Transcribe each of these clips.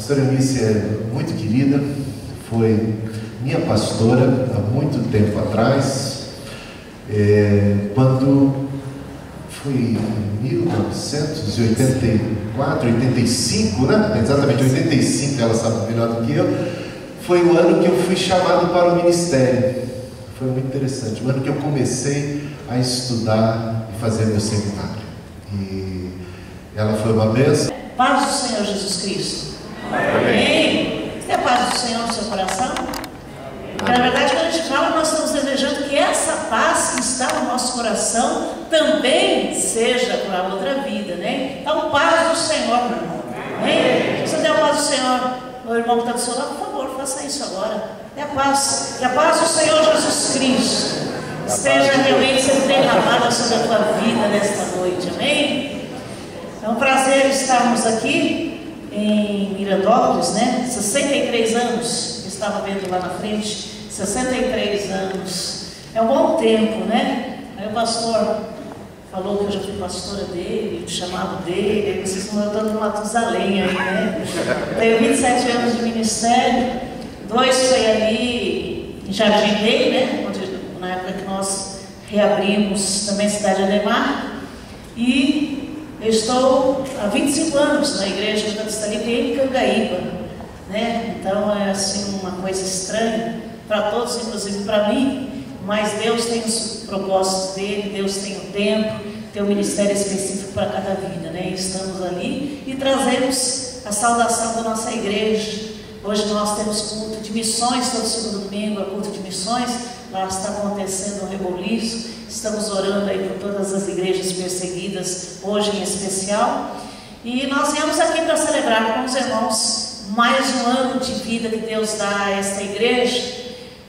pastora Eunice é muito querida, foi minha pastora há muito tempo atrás, quando foi em 1984, 85, né? Exatamente, 85, ela sabe melhor do que eu. Foi o ano que eu fui chamado para o ministério. Foi muito interessante, o ano que eu comecei a estudar e fazer meu seminário. E ela foi uma bênção. Paz do Senhor Jesus Cristo. Amém. Você tem a paz do Senhor no seu coração? Porque, na verdade, quando a gente fala, nós estamos desejando que essa paz que está no nosso coração também seja para a outra vida, né? Então, paz do Senhor, meu irmão. Amém? Se você tem a paz do Senhor, meu irmão que está do seu lado, por favor, faça isso agora. Dê a paz. Que a paz do Senhor Jesus Cristo esteja realmente sendo derramada sobre a tua vida nesta noite. Amém? É um prazer estarmos aqui em Mirandópolis, né? 63 anos, estava vendo lá na frente, 63 anos, é um bom tempo, né? Aí o pastor falou que eu já fui pastora dele, o chamado dele, aí vocês estão dando Matusalém aí, né? Tenho 27 anos de ministério, 2 foi ali em Jardim Rei, né? Na época que nós reabrimos também a cidade de Ademar, e eu estou há 25 anos na igreja de Batista Livre em Cangaíba, né? Então é assim uma coisa estranha para todos, inclusive para mim, mas Deus tem os propósitos dele, Deus tem o tempo, tem um ministério específico para cada vida, né? E estamos ali e trazemos a saudação da nossa igreja. Hoje nós temos culto de missões, todo segundo domingo é culto de missões. Lá está acontecendo um reboliço, estamos orando aí por todas as igrejas perseguidas, hoje em especial. E nós viemos aqui para celebrar com os irmãos mais um ano de vida que Deus dá a esta igreja.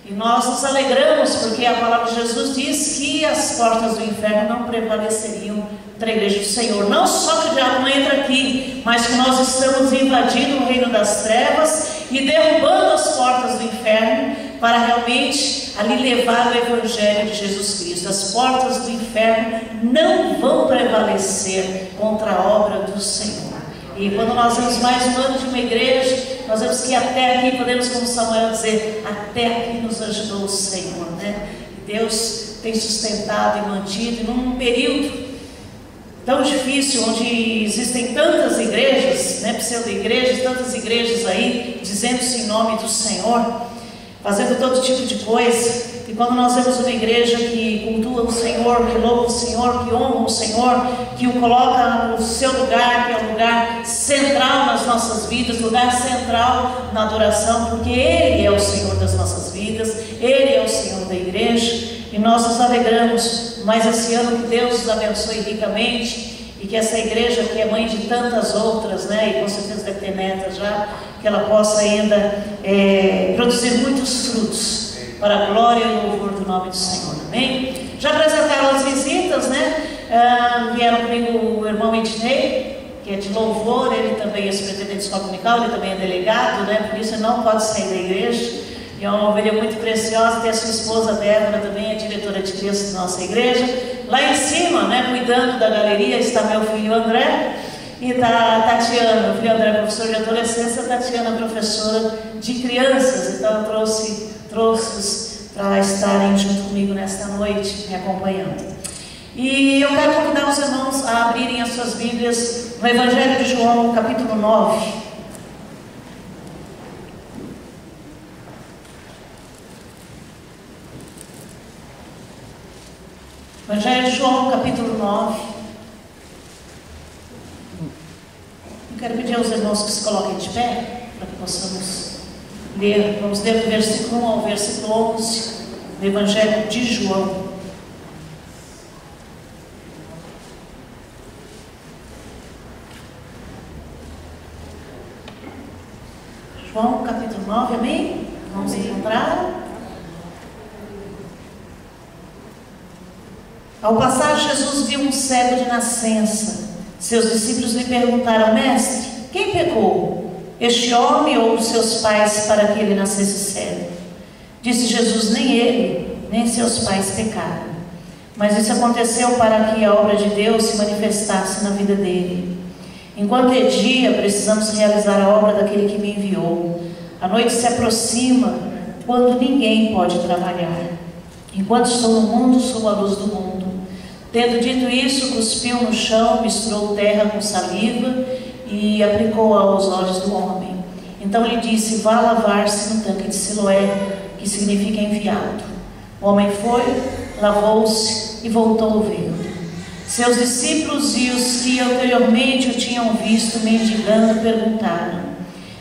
E nós nos alegramos porque a palavra de Jesus diz que as portas do inferno não prevaleceriam contra a igreja do Senhor. Não só que o diabo não entra aqui, mas que nós estamos invadindo o reino das trevas e derrubando as portas do inferno para realmente ali levar o evangelho de Jesus Cristo. As portas do inferno não vão prevalecer contra a obra do Senhor. E quando nós vemos mais um ano de uma igreja, nós vemos que até aqui, podemos, como Samuel dizer, até aqui nos ajudou o Senhor, né? Deus tem sustentado e mantido num período tão difícil, onde existem tantas igrejas, né, pseudo-igrejas, tantas igrejas aí, dizendo-se em nome do Senhor, fazendo todo tipo de coisa. E quando nós vemos uma igreja que cultua o Senhor, que louva o Senhor, que honra o Senhor, que o coloca no seu lugar, que é o lugar central nas nossas vidas, lugar central na adoração, porque Ele é o Senhor das nossas vidas, Ele é o Senhor da igreja, e nós nos alegramos mais esse ano, que Deus nos abençoe ricamente, e que essa igreja, que é mãe de tantas outras, né, e com certeza deve ter netas já, que ela possa ainda produzir muitos frutos, para a glória e o louvor do nome do Senhor. Amém? Já apresentaram as visitas, né? Vieram comigo o irmão Ednei, que é de louvor, ele também é superintendente de escola dominical, ele também é delegado, né? Por isso ele não pode sair da igreja. E é uma ovelha muito preciosa. Tem a sua esposa Débora, também é diretora de crianças da nossa igreja. Lá em cima, né, cuidando da galeria, está meu filho André. E está a Tatiana, meu filho André é professor de adolescência, a Tatiana é professora de crianças. Então eu trouxe-os para estarem junto comigo nesta noite, me acompanhando. E eu quero convidar os irmãos a abrirem as suas Bíblias no Evangelho de João, capítulo 9. Evangelho de João, capítulo 9. Eu quero pedir aos irmãos que se coloquem de pé, para que possamos ler. Vamos ler do versículo 1 ao versículo 11, do Evangelho de João. João, capítulo 9, amém? Vamos encontrar. Ao passar, Jesus viu um cego de nascença. Seus discípulos lhe perguntaram: Mestre, quem pecou, este homem ou os seus pais, para que ele nascesse cego? Disse Jesus: nem ele, nem seus pais pecaram, mas isso aconteceu para que a obra de Deus se manifestasse na vida dele. Enquanto é dia, precisamos realizar a obra daquele que me enviou. A noite se aproxima, quando ninguém pode trabalhar. Enquanto estou no mundo, sou a luz do mundo. Tendo dito isso, cuspiu no chão, misturou terra com saliva e aplicou aos olhos do homem. Então lhe disse: vá lavar-se no tanque de Siloé, que significa enviado. O homem foi, lavou-se e voltou vendo. Seus discípulos e os que anteriormente o tinham visto mendigando perguntaram: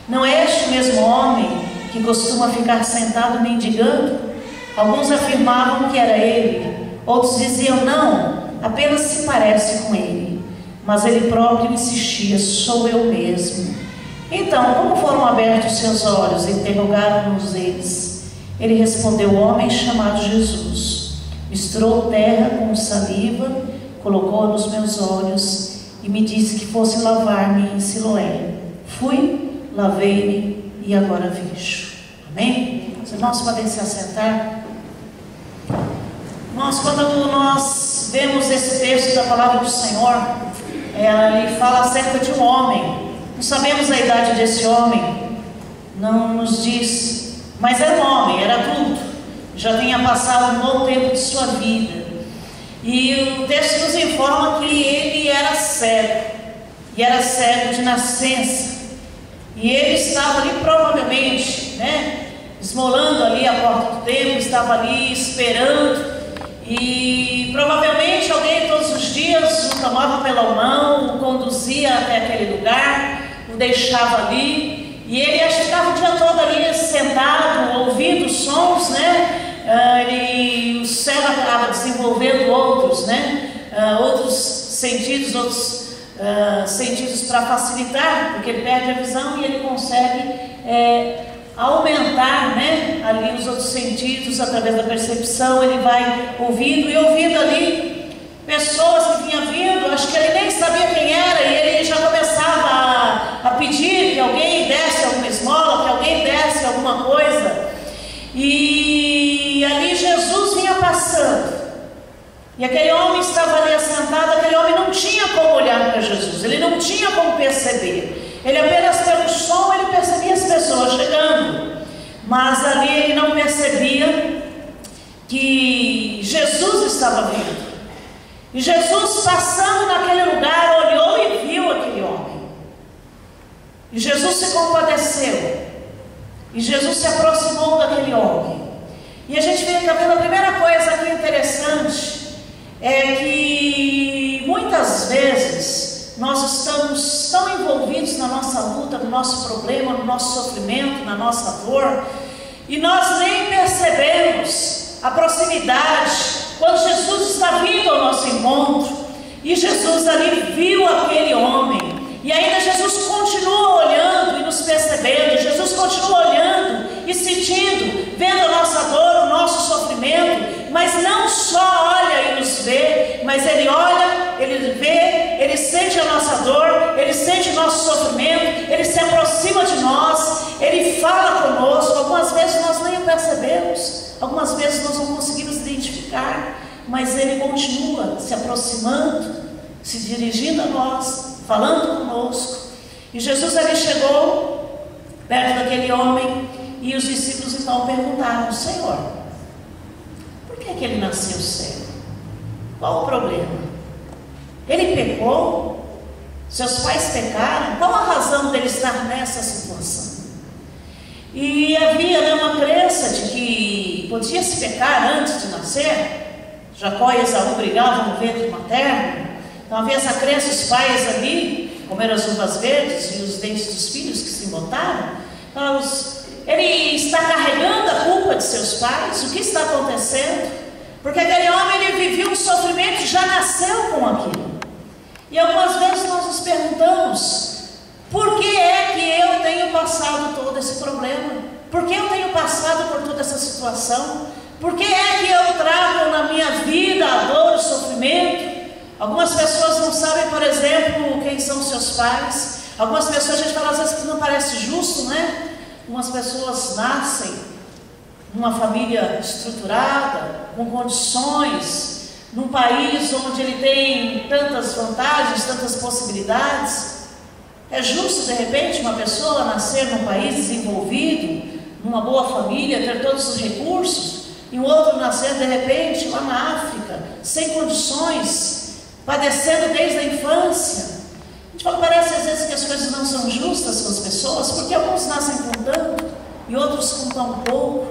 não é este mesmo homem que costuma ficar sentado mendigando? Alguns afirmavam que era ele, outros diziam: não, apenas se parece com ele. Mas ele próprio insistia: sou eu mesmo. Então, como foram abertos seus olhos? Interrogaram-nos eles. Ele respondeu: o homem chamado Jesus misturou terra com saliva, colocou-a nos meus olhos e me disse que fosse lavar-me em Siloé. Fui, lavei-me e agora vejo. Amém? Os irmãos podem se assentar. Quando nós vemos esse texto da palavra do Senhor, ele fala acerca de um homem. Não sabemos a idade desse homem, não nos diz, mas era um homem, era adulto, já tinha passado um bom tempo de sua vida. E o texto nos informa que ele era cego, e era cego de nascença. E ele estava ali provavelmente, esmolando ali a porta do templo, estava ali esperando. E provavelmente alguém todos os dias o tomava pela mão, o conduzia até aquele lugar, o deixava ali. E ele ficava o dia todo ali sentado, ouvindo sons, o cego acaba desenvolvendo outros sentidos para facilitar, porque ele perde a visão e ele consegue aumentar ali os outros sentidos através da percepção. Ele vai ouvindo e ouvindo ali pessoas que vinham vindo, acho que ele nem sabia quem era, e ele já começava a pedir que alguém desse alguma esmola, que alguém desse alguma coisa. E ali Jesus vinha passando, e aquele homem estava ali assentado. Aquele homem não tinha como olhar para Jesus, ele não tinha como perceber, ele apenas pelo som ele percebia as pessoas chegando, mas ali ele não percebia que Jesus estava vindo. E Jesus, passando naquele lugar, olhou e viu aquele homem, e Jesus se compadeceu, e Jesus se aproximou daquele homem. E a gente fica vendo, a primeira coisa aqui interessante é que muitas vezes nós estamos tão envolvidos na nossa luta, no nosso problema, no nosso sofrimento, na nossa dor, e nós nem percebemos a proximidade, quando Jesus está vindo ao nosso encontro. E Jesus ali viu aquele homem, e ainda Jesus continua olhando e nos percebendo. Jesus continua olhando e sentindo, vendo a nossa dor, o nosso sofrimento, mas não só olha e nos vê, mas ele olha, ele vê, ele sente a nossa dor, ele sente o nosso sofrimento, ele se aproxima de nós, ele fala conosco. Algumas vezes nós nem o percebemos, algumas vezes nós não conseguimos identificar, mas ele continua se aproximando, se dirigindo a nós, falando conosco. E Jesus ali chegou perto daquele homem, e os discípulos então perguntaram: Senhor, por que ele nasceu cego? Qual o problema? Ele pecou? Seus pais pecaram? Qual a razão dele estar nessa situação? E havia uma crença de que podia-se pecar antes de nascer. Jacó e Esaú brigavam no ventre materno. Então havia essa crença, os pais ali comeram as uvas verdes e os dentes dos filhos que se embotaram. Então, ele está carregando a culpa de seus pais. O que está acontecendo? Porque aquele homem, ele vivia um sofrimento e já nasceu com aquilo. E algumas vezes nós nos perguntamos: por que é que eu tenho passado todo esse problema? Por que eu tenho passado por toda essa situação? Por que é que eu trago na minha vida a dor, o sofrimento? Algumas pessoas não sabem, por exemplo, quem são seus pais. Algumas pessoas, a gente fala às vezes que não parece justo, Algumas pessoas nascem numa família estruturada, com condições, num país onde ele tem tantas vantagens, tantas possibilidades, É justo, de repente, uma pessoa nascer num país desenvolvido, numa boa família, ter todos os recursos, e um outro nascer, de repente, lá na África, sem condições, padecendo desde a infância? A gente fala, parece às vezes que as coisas não são justas com as pessoas, porque alguns nascem com tanto e outros com tão pouco,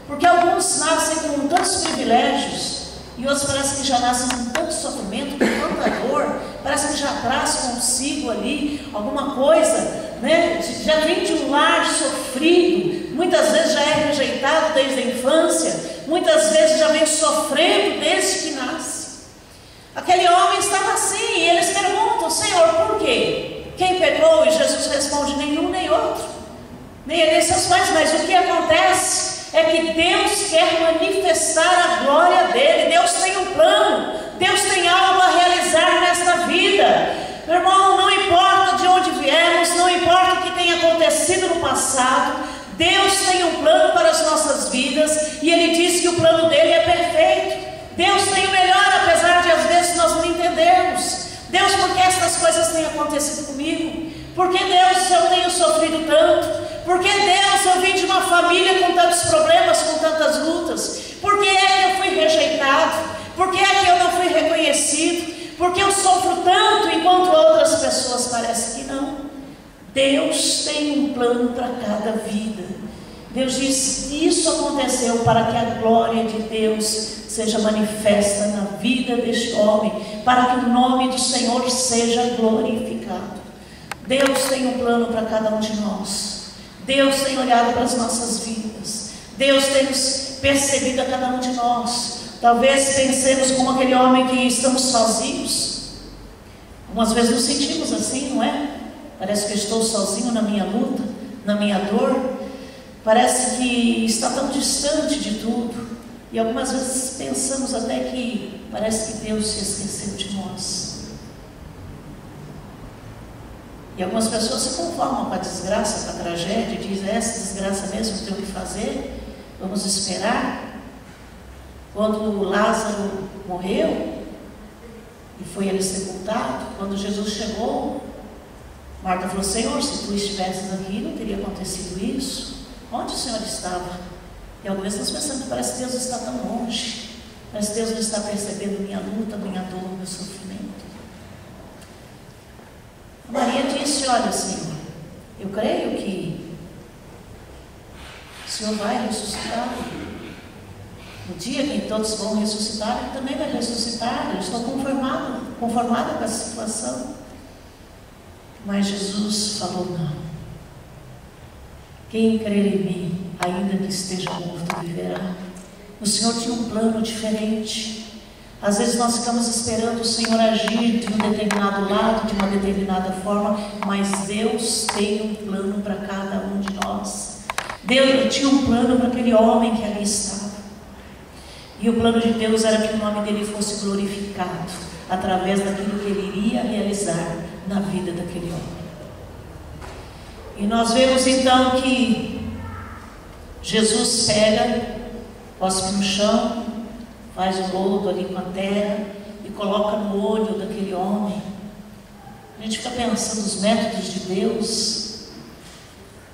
porque alguns nascem com tantos privilégios e outros parece que já nascem com tanto sofrimento, com tanta dor, parece que já traz consigo ali alguma coisa, né? Já vem de um lar sofrido, muitas vezes já é rejeitado desde a infância, muitas vezes já vem sofrendo desde que nasce. Aquele homem estava assim, e eles perguntam, Senhor, por quê? Quem pecou? E Jesus responde, nenhum nem outro, nem ele nem seus pais. Mas o que acontece é que Deus quer manifestar a glória dele. Deus tem um plano, Deus tem algo a realizar nesta vida. Meu irmão, não importa de onde viemos, não importa o que tenha acontecido no passado, Deus tem um plano para as nossas vidas, e Ele diz que o plano dele é perfeito. Deus tem o melhor, apesar de às vezes nós não entendermos. Deus, por que essas coisas têm acontecido comigo? Por que, Deus, eu tenho sofrido tanto? Por que, Deus, eu vim de uma família com tantos problemas, com tantas lutas? Por que é que eu fui rejeitado? Por que é que eu não fui reconhecido? Por que eu sofro tanto enquanto outras pessoas parecem que não? Deus tem um plano para cada vida. Deus diz, isso aconteceu para que a glória de Deus seja manifesta na vida deste homem, para que o nome do Senhor seja glorificado. Deus tem um plano para cada um de nós. Deus tem olhado para as nossas vidas. Deus tem nos percebido a cada um de nós. Talvez pensemos como aquele homem que estamos sozinhos. Algumas vezes nos sentimos assim, não é? Parece que eu estou sozinho na minha luta, na minha dor. Parece que está tão distante de tudo. E algumas vezes pensamos até que parece que Deus se esqueceu de nós. E algumas pessoas se conformam com a desgraça, com a tragédia, e dizem, essa desgraça mesmo tem o que fazer, vamos esperar. Quando Lázaro morreu, e foi ele sepultado, quando Jesus chegou, Marta falou, Senhor, se tu estivesses aqui, não teria acontecido isso. Onde o Senhor estava? E algumas vezes nós pensamos que parece que Deus está tão longe, parece que Deus não está percebendo minha luta, minha dor, meu sofrimento. A Maria disse, olha, Senhor, eu creio que o Senhor vai ressuscitar. No dia que todos vão ressuscitar, Ele também vai ressuscitar. Eu estou conformada com essa situação. Mas Jesus falou, não. Quem crer em mim, ainda que esteja morto, viverá. O Senhor tinha um plano diferente. Às vezes nós ficamos esperando o Senhor agir de um determinado lado, de uma determinada forma, mas Deus tem um plano para cada um de nós. Deus tinha um plano para aquele homem que ali estava. E o plano de Deus era que o nome dele fosse glorificado, através daquilo que ele iria realizar na vida daquele homem. E nós vemos então que Jesus pega, cospe no chão, faz um lodo ali com a terra e coloca no olho daquele homem. A gente fica pensando nos métodos de Deus.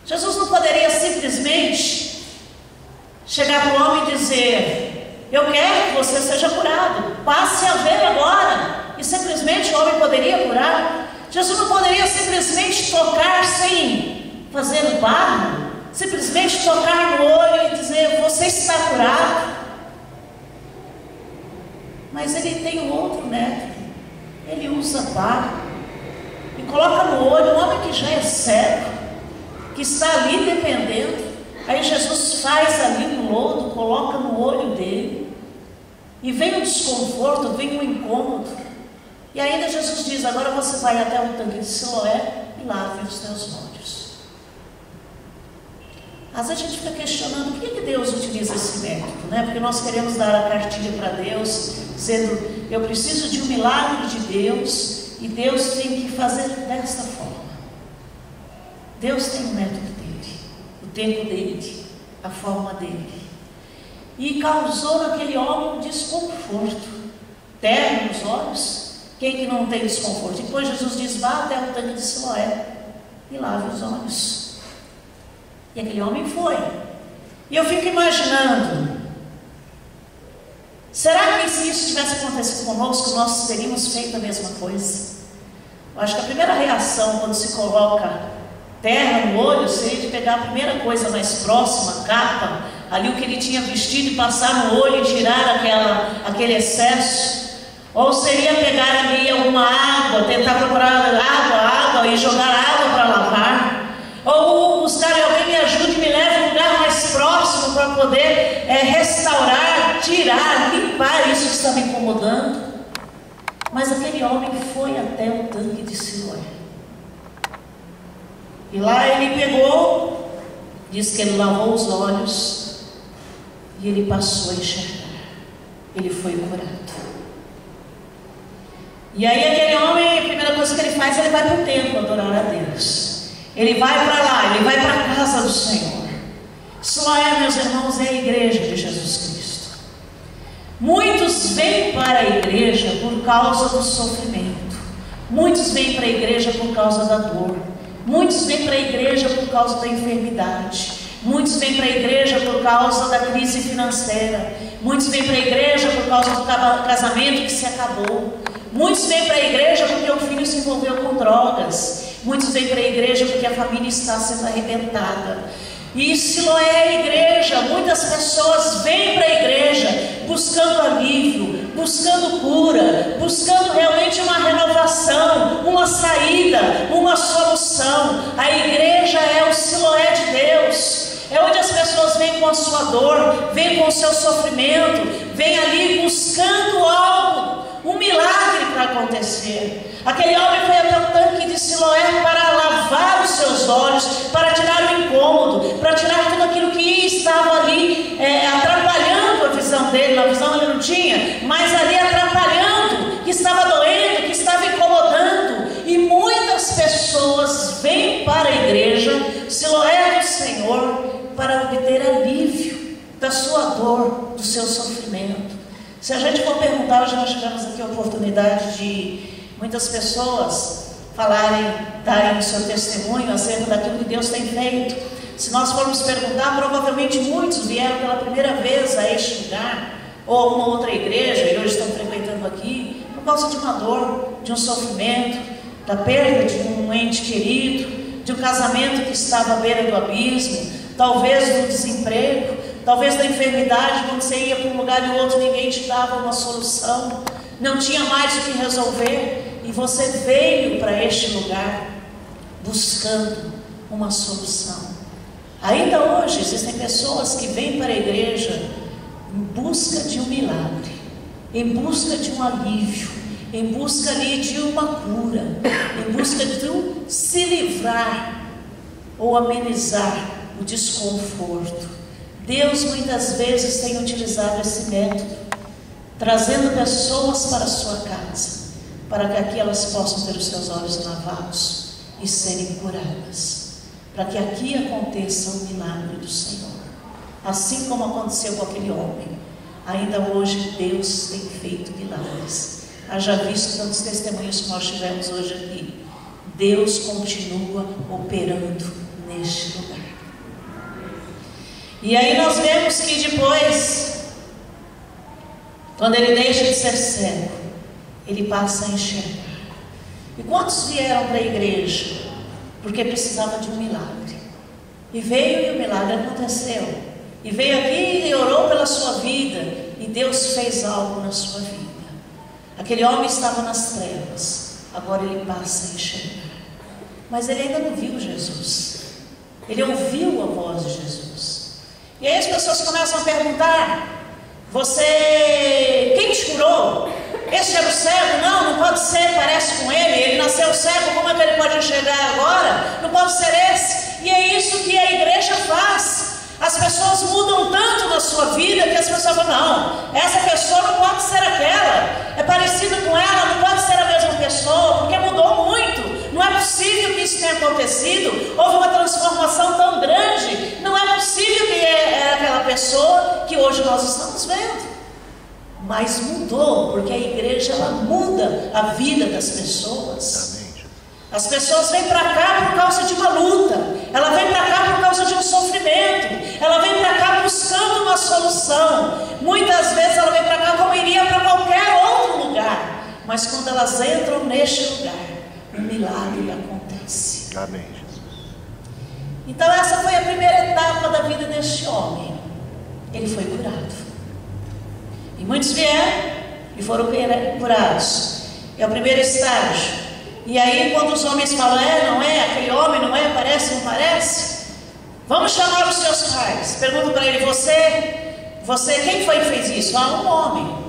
Jesus não poderia simplesmente chegar para o homem e dizer, eu quero que você seja curado, passe a ver agora, e simplesmente o homem poderia curar. Jesus não poderia simplesmente tocar sem fazer um barro, simplesmente tocar no olho e dizer, você está curado. Mas ele tem um outro método. Ele usa barro e coloca no olho um homem que já é cego, que está ali dependendo. Aí Jesus faz ali no lodo, coloca no olho dele, e vem um desconforto, vem um incômodo. E ainda Jesus diz, agora você vai até o tanque de Siloé e lave os teus olhos. Às vezes a gente fica questionando por que Deus utiliza esse método, né? Porque nós queremos dar a cartilha para Deus, dizendo, eu preciso de um milagre de Deus, e Deus tem que fazer desta forma. Deus tem o método dele, o tempo dele, a forma dele. E causou naquele homem um desconforto, terno nos olhos. Quem que não tem desconforto? Depois Jesus diz, vá até o tanque de Siloé e lave os olhos. E aquele homem foi. E eu fico imaginando, será que se isso tivesse acontecido conosco, nós teríamos feito a mesma coisa? Eu acho que a primeira reação quando se coloca terra no olho seria de pegar a primeira coisa mais próxima, a capa, ali o que ele tinha vestido, e passar no olho e tirar aquele excesso. Ou seria pegar ali alguma água, tentar procurar água e jogar água para lavar. Ou buscar alguém me ajude, me leve a um lugar mais próximo para poder restaurar, tirar, limpar isso que está me incomodando. Mas aquele homem foi até o tanque de Siloé. E lá ele pegou, diz que ele lavou os olhos e ele passou a enxergar. Ele foi curado. E aí aquele homem, a primeira coisa que ele faz, ele vai para o templo adorar a Deus. Ele vai para lá, ele vai para a casa do Senhor. Siloé, meus irmãos, é a igreja de Jesus Cristo. Muitos vêm para a igreja por causa do sofrimento. Muitos vêm para a igreja por causa da dor. Muitos vêm para a igreja por causa da enfermidade. Muitos vêm para a igreja por causa da crise financeira. Muitos vêm para a igreja por causa do casamento que se acabou. Muitos vêm para a igreja porque o filho se envolveu com drogas. Muitos vêm para a igreja porque a família está sendo arrebentada. E Siloé é a igreja. Muitas pessoas vêm para a igreja buscando alívio, buscando cura, buscando realmente uma renovação, uma saída, uma solução. A igreja é o Siloé de Deus. É onde as pessoas vêm com a sua dor, vêm com o seu sofrimento, vêm ali buscando algo, um milagre para acontecer. Aquele homem foi até o tanque de Siloé para lavar os seus olhos, para tirar o incômodo, para tirar tudo aquilo que estava ali atrapalhando a visão dele. A visão ele não tinha, mas ali atrapalhando, que estava doendo, que estava incomodando. E muitas pessoas vêm para a igreja, Siloé do Senhor, para obter alívio da sua dor, do seu sofrimento. Se a gente for perguntar, hoje nós tivemos aqui a oportunidade de muitas pessoas falarem, darem o seu testemunho acerca daquilo que Deus tem feito. Se nós formos perguntar, provavelmente muitos vieram pela primeira vez a este lugar, ou a uma outra igreja, e hoje estão frequentando aqui, por causa de uma dor, de um sofrimento, da perda de um ente querido, de um casamento que estava à beira do abismo, talvez do desemprego, talvez da enfermidade, quando você ia para um lugar e outro, ninguém te dava uma solução, não tinha mais o que resolver, e você veio para este lugar buscando uma solução. Ainda hoje existem pessoas que vêm para a igreja em busca de um milagre, em busca de um alívio, em busca ali de uma cura, em busca de se livrar ou amenizar o desconforto. Deus muitas vezes tem utilizado esse método, trazendo pessoas para a sua casa, para que aqui elas possam ter os seus olhos lavados e serem curadas, para que aqui aconteça o milagre do Senhor. Assim como aconteceu com aquele homem, ainda hoje Deus tem feito milagres. Haja visto tantos testemunhos que nós tivemos hoje aqui. Deus continua operando neste lugar. E aí nós vemos que depois, quando ele deixa de ser cego, ele passa a enxergar. E quantos vieram para a igreja porque precisava de um milagre? E veio e o milagre aconteceu. E veio aqui e orou pela sua vida, e Deus fez algo na sua vida. Aquele homem estava nas trevas, agora ele passa a enxergar. Mas ele ainda não viu Jesus. Ele ouviu a voz de Jesus. E aí as pessoas começam a perguntar: quem te curou? Este era o cego? Não pode ser, parece com ele. Ele nasceu cego, como é que ele pode enxergar agora? Não pode ser esse. E é isso que a igreja faz. As pessoas mudam tanto na sua vida que as pessoas falam: não, essa pessoa não pode ser aquela, é parecida com ela, não pode ser a mesma pessoa, porque mudou muito. Não é possível que isso tenha acontecido. Houve uma transformação tão grande. Não é possível que era aquela pessoa que hoje nós estamos vendo. Mas mudou, porque a igreja ela muda a vida das pessoas. As pessoas vêm para cá por causa de uma luta, ela vem para cá por causa de um sofrimento, ela vem para cá buscando uma solução. Muitas vezes ela vem para cá como iria para qualquer outro lugar, mas quando elas entram neste lugar, um milagre acontece. Amém, Jesus. Então essa foi a primeira etapa da vida deste homem. Ele foi curado. E muitos vieram e foram curados. É o primeiro estágio. E aí quando os homens falam, não é, aquele homem não é, parece, não parece, vamos chamar os seus pais. Pergunta para ele, você, quem foi que fez isso? Um homem.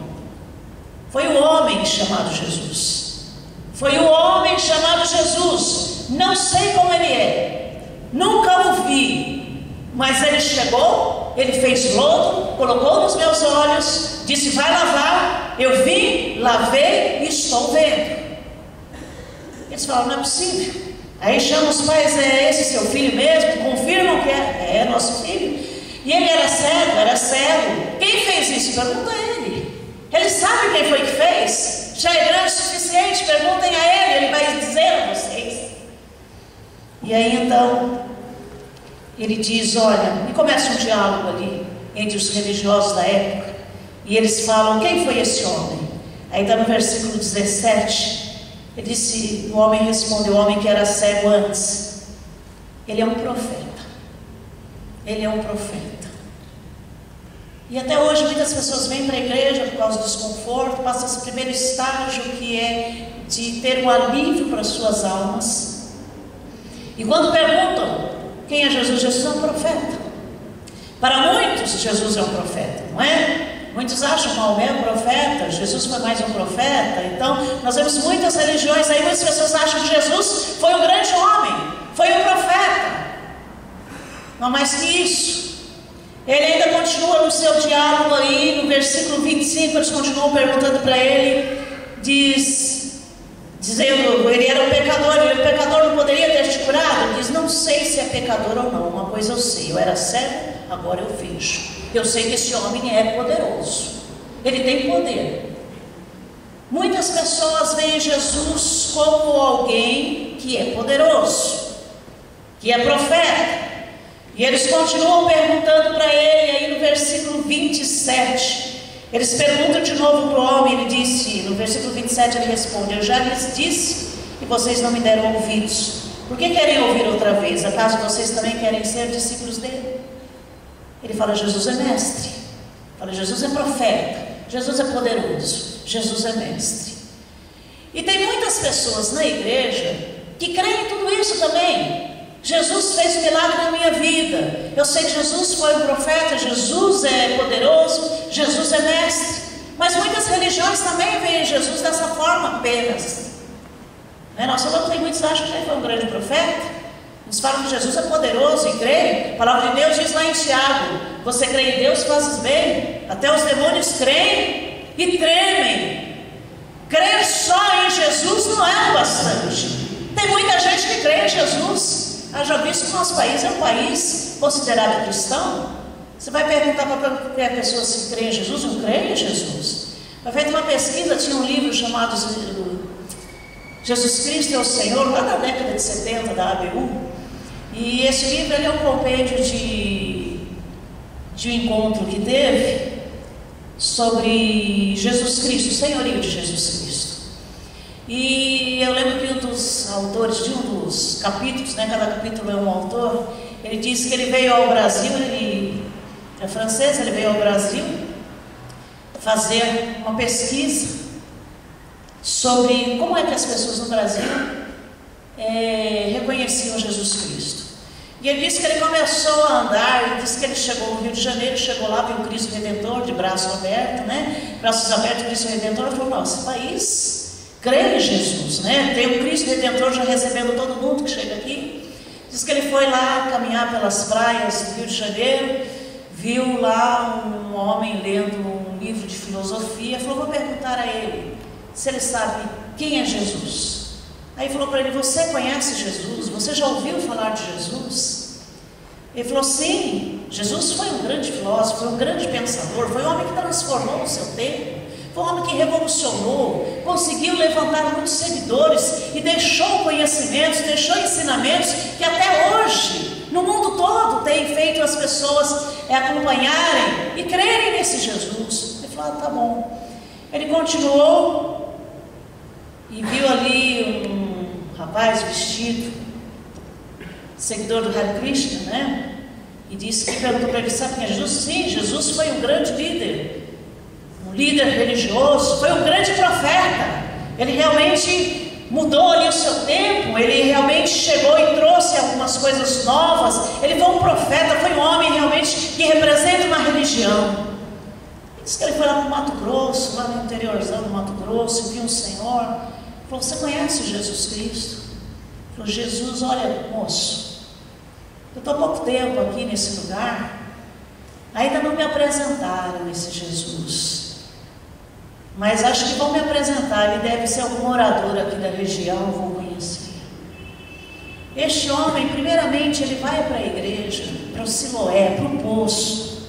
Foi o homem chamado Jesus. Foi o homem chamado Jesus. Não sei como ele é, nunca o vi, mas ele chegou, ele fez lodo, colocou nos meus olhos, disse, vai lavar. Eu vim, lavei e estou vendo. Eles falam, não é possível. Aí chamam os pais, é esse seu filho mesmo? Confirmam que é nosso filho. E ele era cego. Quem fez isso? Pergunta a ele. Ele sabe quem foi que fez? Já é grande o suficiente, perguntem a ele, ele vai dizer a vocês. E aí então, ele diz, olha, e começa um diálogo ali, entre os religiosos da época, e eles falam, quem foi esse homem? Aí está no versículo 17, ele disse, o homem respondeu, o homem que era cego antes, ele é um profeta. Ele é um profeta. E até hoje muitas pessoas vêm para a igreja por causa do desconforto, passam esse primeiro estágio que é de ter um alívio para as suas almas. E quando perguntam quem é Jesus, Jesus é um profeta. Para muitos Jesus é um profeta, não é? Muitos acham que Maomé é um profeta, Jesus foi mais um profeta. Então nós vemos muitas religiões aí, muitas pessoas acham que Jesus foi um grande homem, foi um profeta. Não mais que isso. Ele ainda continua no seu diálogo aí, no versículo 25, eles continuam perguntando para ele, dizendo, ele era um pecador, não poderia ter te curado? Ele diz, não sei se é pecador ou não, uma coisa eu sei, eu era cego, agora eu vejo. Eu sei que esse homem é poderoso, ele tem poder. Muitas pessoas veem Jesus como alguém que é poderoso, que é profeta. E eles continuam perguntando para ele, aí no versículo 27, eles perguntam de novo para o homem, ele disse, no versículo 27 ele responde, eu já lhes disse e vocês não me deram ouvidos, por que querem ouvir outra vez? Acaso vocês também querem ser discípulos dele? Ele fala, Jesus é mestre, fala, Jesus é profeta, Jesus é poderoso, Jesus é mestre. E tem muitas pessoas na igreja que creem em tudo isso também. Jesus fez um milagre na minha vida, eu sei que Jesus foi um profeta, Jesus é poderoso, Jesus é mestre, mas muitas religiões também veem Jesus dessa forma apenas, né? Nós falamos que muitos acham que ele foi um grande profeta, eles falam que Jesus é poderoso e creem. A palavra de Deus diz lá em Tiago, você crê em Deus, fazes bem, até os demônios creem e tremem. Crer só em Jesus não é o bastante, tem muita gente que crê em Jesus. Já visto que o nosso país é um país considerado cristão. Você vai perguntar para qualquer pessoa se crê em Jesus, não crê em Jesus. Foi feita uma pesquisa, tinha um livro chamado Jesus Cristo é o Senhor, lá na década de 70 da ABU. E esse livro ele é um compêndio de um encontro que teve sobre Jesus Cristo, o senhorio de Jesus Cristo. E eu lembro que um dos autores de um dos capítulos, né, cada capítulo é um autor, ele disse que ele veio ao Brasil, ele é francês, ele veio ao Brasil fazer uma pesquisa sobre como é que as pessoas no Brasil reconheciam Jesus Cristo. E ele disse que ele começou a andar, ele disse que ele chegou no Rio de Janeiro, chegou lá, viu o Cristo Redentor de braço aberto, né? Braços abertos, Cristo Redentor, ele falou, nossa, país crê em Jesus, né? Tem o Cristo Redentor já recebendo todo mundo que chega aqui. Diz que ele foi lá caminhar pelas praias do Rio de Janeiro, viu lá um homem lendo um livro de filosofia, falou, vou perguntar a ele se ele sabe quem é Jesus. Aí falou para ele, você conhece Jesus? Você já ouviu falar de Jesus? Ele falou, sim, Jesus foi um grande filósofo, foi um grande pensador, foi um homem que transformou o seu tempo, Foi um homem que revolucionou, conseguiu levantar muitos seguidores e deixou conhecimentos, deixou ensinamentos que até hoje, no mundo todo, tem feito as pessoas acompanharem e crerem nesse Jesus. Ele falou, tá bom. Ele continuou e viu ali um rapaz vestido, seguidor do Hare Krishna, né? E disse que perguntou para ele, sabe quem é Jesus? Sim, Jesus foi um grande líder. Um líder religioso, foi um grande profeta. Ele realmente mudou ali o seu tempo, ele realmente chegou e trouxe algumas coisas novas. Ele foi um profeta, foi um homem realmente que representa uma religião. Diz que ele foi lá para o Mato Grosso, lá no interiorzão do Mato Grosso, e viu um senhor. Falou, você conhece Jesus Cristo? Falou, Jesus, olha moço, eu estou há pouco tempo aqui nesse lugar, ainda não me apresentaram esse Jesus. Mas acho que vão me apresentar, ele deve ser algum morador aqui da região, vão conhecer. Este homem, primeiramente, ele vai para a igreja, para o Siloé, para o poço,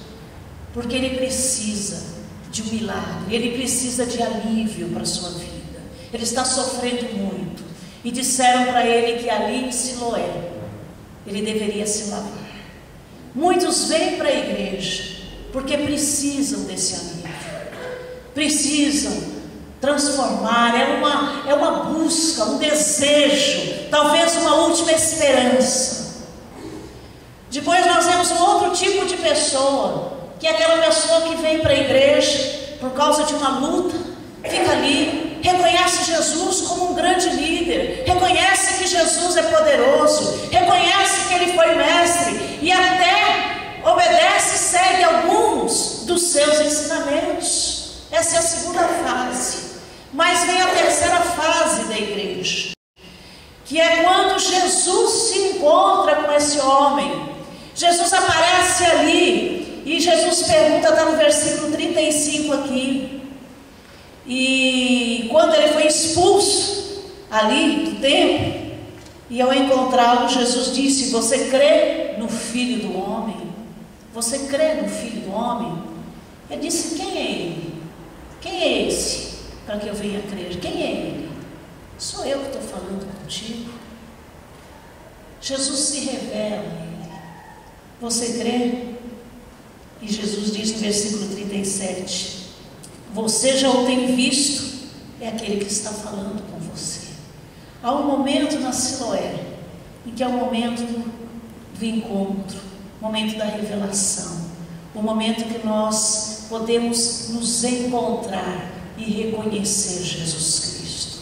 porque ele precisa de um milagre, ele precisa de alívio para a sua vida. Ele está sofrendo muito. E disseram para ele que ali em Siloé, ele deveria se lavar. Muitos vêm para a igreja, porque precisam desse alívio. Precisam transformar, é uma busca, um desejo, talvez uma última esperança. Depois nós vemos um outro tipo de pessoa, que é aquela pessoa que vem para a igreja por causa de uma luta, fica ali, reconhece Jesus como um grande líder, reconhece que Jesus é poderoso, reconhece que ele foi mestre e até obedece e segue alguns dos seus ensinamentos. Essa é a segunda fase. Mas vem a terceira fase da igreja, que é quando Jesus se encontra com esse homem. Jesus aparece ali e Jesus pergunta, está no versículo 35 aqui. E quando ele foi expulso ali do templo, e ao encontrá-lo, Jesus disse, você crê no Filho do Homem? Você crê no Filho do Homem? Ele disse, quem é ele? Quem é esse para que eu venha crer? Quem é ele? Sou eu que estou falando contigo. Jesus se revela a ele. Você crê? E Jesus diz no versículo 37, você já o tem visto, é aquele que está falando com você. Há um momento na Siloé, em que é o momento do encontro, o momento da revelação, o momento que nós podemos nos encontrar e reconhecer Jesus Cristo.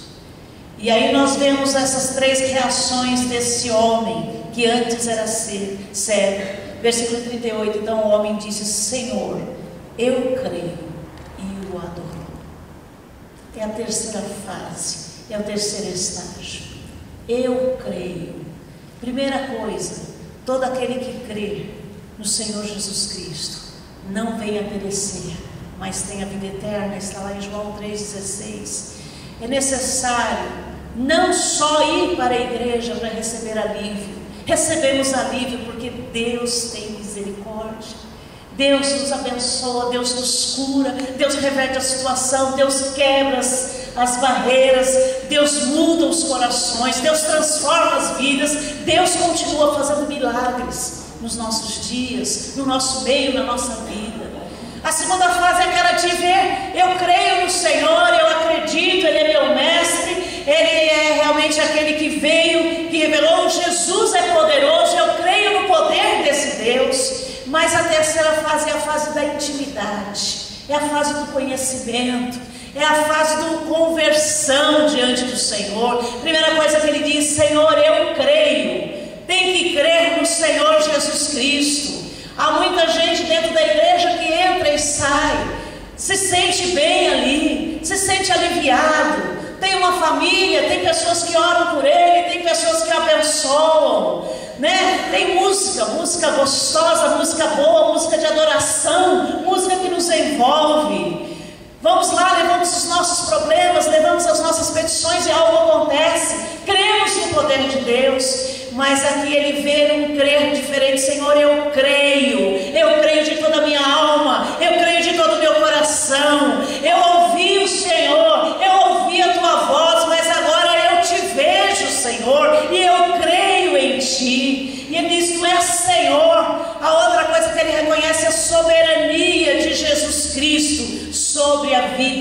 E aí nós vemos essas três reações desse homem, que antes era cego. Versículo 38, então o homem disse, Senhor, eu creio, e o adorou. É a terceira fase, é o terceiro estágio. Eu creio. Primeira coisa, todo aquele que crê no Senhor Jesus Cristo não venha a perecer, mas tem a vida eterna. Está lá em João 3,16. É necessário não só ir para a igreja para receber alívio. Recebemos alívio porque Deus tem misericórdia, Deus nos abençoa, Deus nos cura, Deus reverte a situação, Deus quebra as barreiras, Deus muda os corações, Deus transforma as vidas, Deus continua fazendo milagres nos nossos dias, no nosso meio, na nossa vida. A segunda fase é aquela de ver, eu creio no Senhor, eu acredito, Ele é meu mestre, Ele é realmente aquele que veio, que revelou, Jesus é poderoso, eu creio no poder desse Deus. Mas a terceira fase é a fase da intimidade, é a fase do conhecimento, é a fase da conversão diante do Senhor. Primeira coisa que ele diz, Senhor, eu creio. Tem que crer no Senhor Jesus Cristo. Há muita gente dentro da igreja que entra e sai, se sente bem ali, se sente aliviado, tem uma família, tem pessoas que oram por ele, tem pessoas que o abençoam, né? Tem música gostosa, música boa, música de adoração, música que nos envolve. Vamos lá, levamos os nossos problemas, levamos as nossas petições e algo acontece. Cremos no poder de Deus, mas aqui ele vê um crer diferente. Senhor, eu creio de toda a minha alma, eu creio de todo o meu coração. Eu ouvi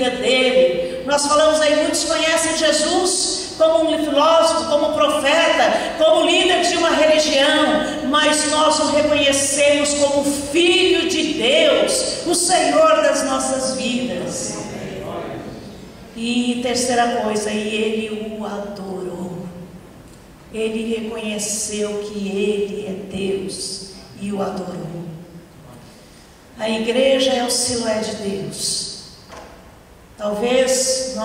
vida dele. Nós falamos aí, muitos conhecem Jesus como um filósofo, como um profeta, como líder de uma religião, mas nós o reconhecemos como Filho de Deus, o Senhor das nossas vidas. E terceira coisa, e ele o adorou. Ele reconheceu que ele é Deus e o adorou. A igreja é o Siloé de Deus. Talvez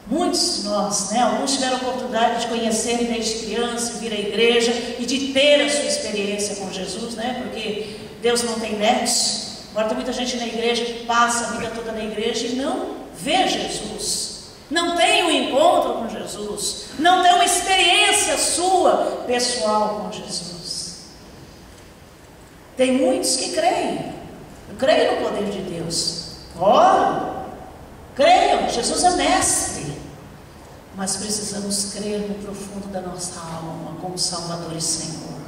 muitos de nós, alguns tiveram a oportunidade de conhecer desde criança, vir à igreja e de ter a sua experiência com Jesus, porque Deus não tem netos. Agora tem muita gente na igreja que passa a vida toda na igreja e não vê Jesus, não tem um encontro com Jesus, não tem uma experiência sua pessoal com Jesus. Tem muitos que creem. Eu creio no poder de Deus, oro, creiam, Jesus é mestre, mas precisamos crer no profundo da nossa alma como Salvador e Senhor.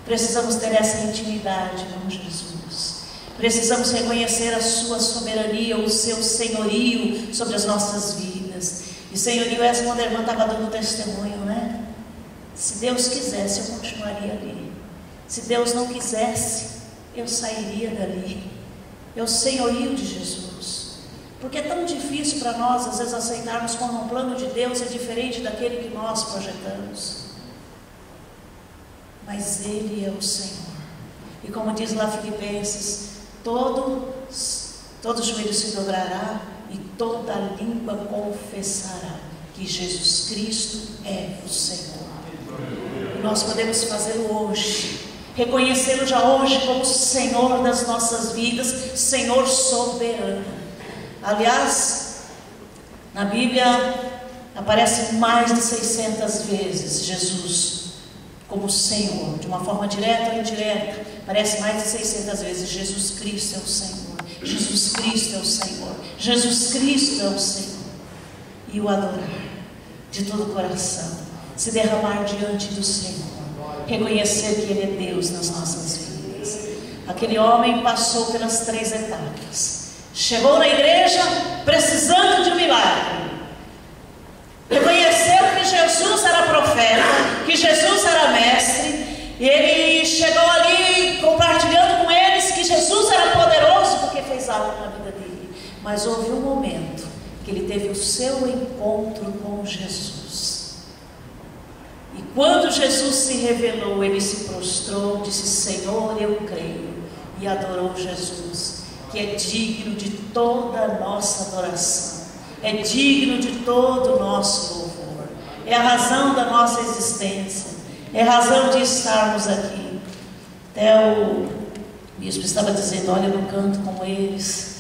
Precisamos ter essa intimidade com Jesus. Precisamos reconhecer a sua soberania, o seu senhorio sobre as nossas vidas. E senhorio é essa, quando a irmã estava dando testemunho, Se Deus quisesse, eu continuaria ali. Se Deus não quisesse, eu sairia dali. É o senhorio de Jesus. Porque é tão difícil para nós, às vezes, aceitarmos quando um plano de Deus é diferente daquele que nós projetamos. Mas Ele é o Senhor. E como diz lá Filipenses, todo joelho se dobrará e toda língua confessará que Jesus Cristo é o Senhor. E nós podemos fazê-lo hoje, reconhecê-lo já hoje como Senhor das nossas vidas, Senhor soberano. Aliás, na Bíblia aparece mais de 600 vezes Jesus como Senhor, de uma forma direta ou indireta. Aparece mais de 600 vezes Jesus Cristo é o Senhor, Jesus Cristo é o Senhor, Jesus Cristo é o Senhor. E o adorar de todo o coração, se derramar diante do Senhor, reconhecer que Ele é Deus nas nossas vidas. Aquele homem passou pelas 3 etapas. Chegou na igreja precisando de um milagre. Reconheceu que Jesus era profeta, que Jesus era mestre. E ele chegou ali compartilhando com eles que Jesus era poderoso porque fez algo na vida dele. Mas houve um momento que ele teve o seu encontro com Jesus. E quando Jesus se revelou, ele se prostrou, disse: Senhor, eu creio. E adorou Jesus, que é digno de toda a nossa adoração, é digno de todo o nosso louvor, é a razão da nossa existência, é a razão de estarmos aqui. Até o bispo estava dizendo: olha, eu não canto como eles,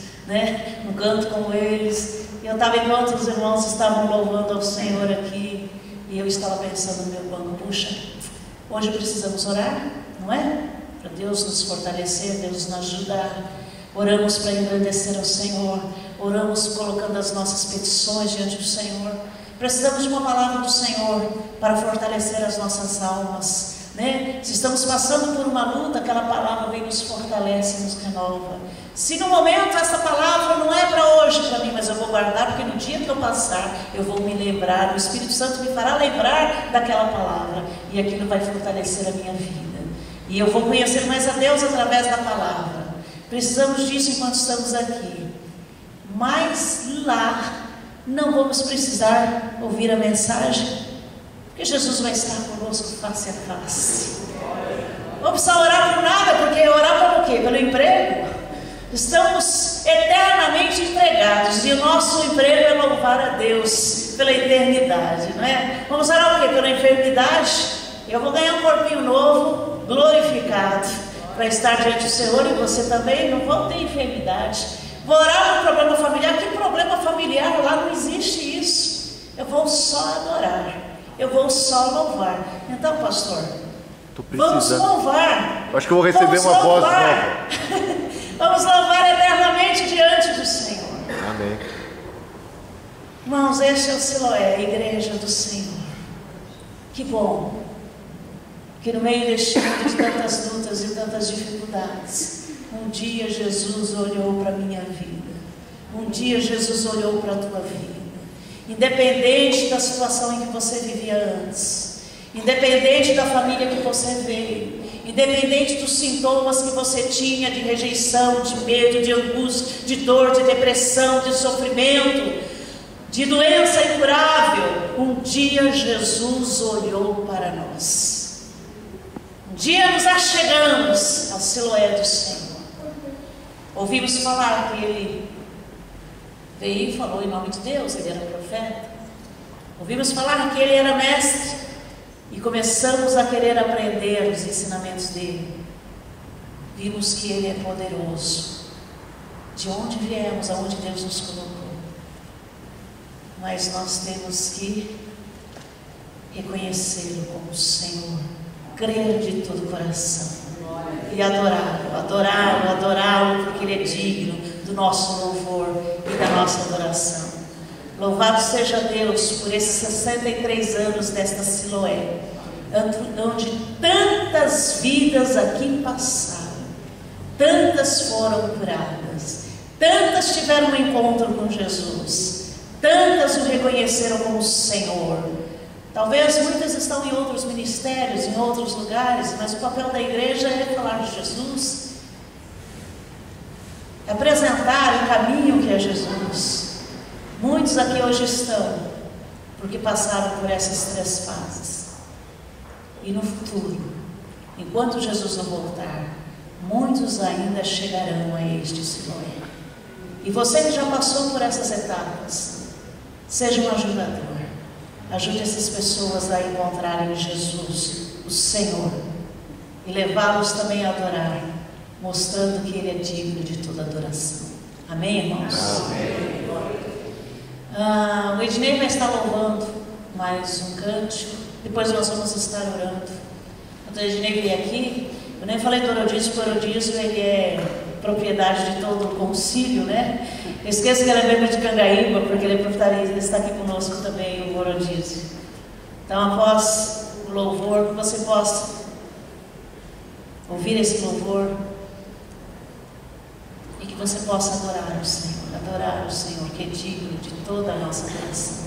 não canto como eles. E eu estava, enquanto os irmãos estavam louvando ao Senhor aqui, e eu estava pensando no meu banco: puxa, hoje precisamos orar, não é? Para Deus nos fortalecer, Deus nos ajudar. Oramos para engrandecer ao Senhor, oramos colocando as nossas petições diante do Senhor. Precisamos de uma palavra do Senhor para fortalecer as nossas almas, Se estamos passando por uma luta, aquela palavra vem, nos fortalece, nos renova. Se no momento essa palavra não é para hoje para mim, mas eu vou guardar, porque no dia que eu passar, eu vou me lembrar, o Espírito Santo me fará lembrar daquela palavra, e aquilo vai fortalecer a minha vida, e eu vou conhecer mais a Deus através da palavra. Precisamos disso enquanto estamos aqui. Mas lá não vamos precisar ouvir a mensagem, porque Jesus vai estar conosco face a face. Não vamos precisar orar por nada, porque orar pelo quê? Pelo emprego? Estamos eternamente empregados, e o nosso emprego é louvar a Deus pela eternidade, não é? Vamos orar por quê? Pela enfermidade. Eu vou ganhar um corpinho novo, glorificado, para estar diante do Senhor, e você também não vão ter enfermidade. Vou orar por problema familiar. Que problema familiar? Lá não existe isso. Eu vou só adorar, eu vou só louvar. Então, pastor, vamos louvar. Acho que eu vou receber uma voz nova. Vamos louvar eternamente diante do Senhor. Amém. Irmãos, este é o Siloé, a igreja do Senhor. Que bom que no meio deste mundo de tantas lutas e tantas dificuldades, um dia Jesus olhou para a minha vida Um dia Jesus olhou para a tua vida. Independente da situação em que você vivia antes, independente da família que você veio, independente dos sintomas que você tinha de rejeição, de medo, de angústia, de dor, de depressão, de sofrimento, de doença incurável, um dia Jesus olhou para nós. Um dia nos achegamos ao Siloé do Senhor. Ouvimos falar que Ele veio e falou em nome de Deus, Ele era profeta. Ouvimos falar que Ele era mestre e começamos a querer aprender os ensinamentos dEle. Vimos que Ele é poderoso. De onde viemos, aonde Deus nos colocou. Mas nós temos que reconhecê-lo como Senhor, crer de todo o coração e adorá-lo, porque Ele é digno do nosso louvor e da nossa adoração. Louvado seja Deus por esses 63 anos desta Siloé, onde tantas vidas aqui passaram, tantas foram curadas, tantas tiveram um encontro com Jesus, tantas o reconheceram como Senhor. Talvez muitas estão em outros ministérios, em outros lugares, mas o papel da igreja é falar de Jesus, apresentar o caminho que é Jesus. Muitos aqui hoje estão porque passaram por essas 3 fases. E no futuro, enquanto Jesus não voltar, muitos ainda chegarão a este Siloé. E você que já passou por essas etapas, seja um ajudador. Ajude essas pessoas a encontrarem Jesus, o Senhor, e levá-los também a adorar, mostrando que Ele é digno de toda adoração. Amém, irmãos? Amém. O Ednei vai estar louvando mais um cântico, depois nós vamos estar orando. Quando o Ednei vier aqui, eu nem falei do Orodízio, porque o Orodízio ele é propriedade de todo o concílio, né? Eu esqueço que ele é membro de Cangaíba, porque ele é proprietário, ele está aqui conosco também, o Orodízio. Então, após o louvor, que você possa ouvir esse louvor e que você possa adorar o Senhor, que é digno de toda a nossa adoração.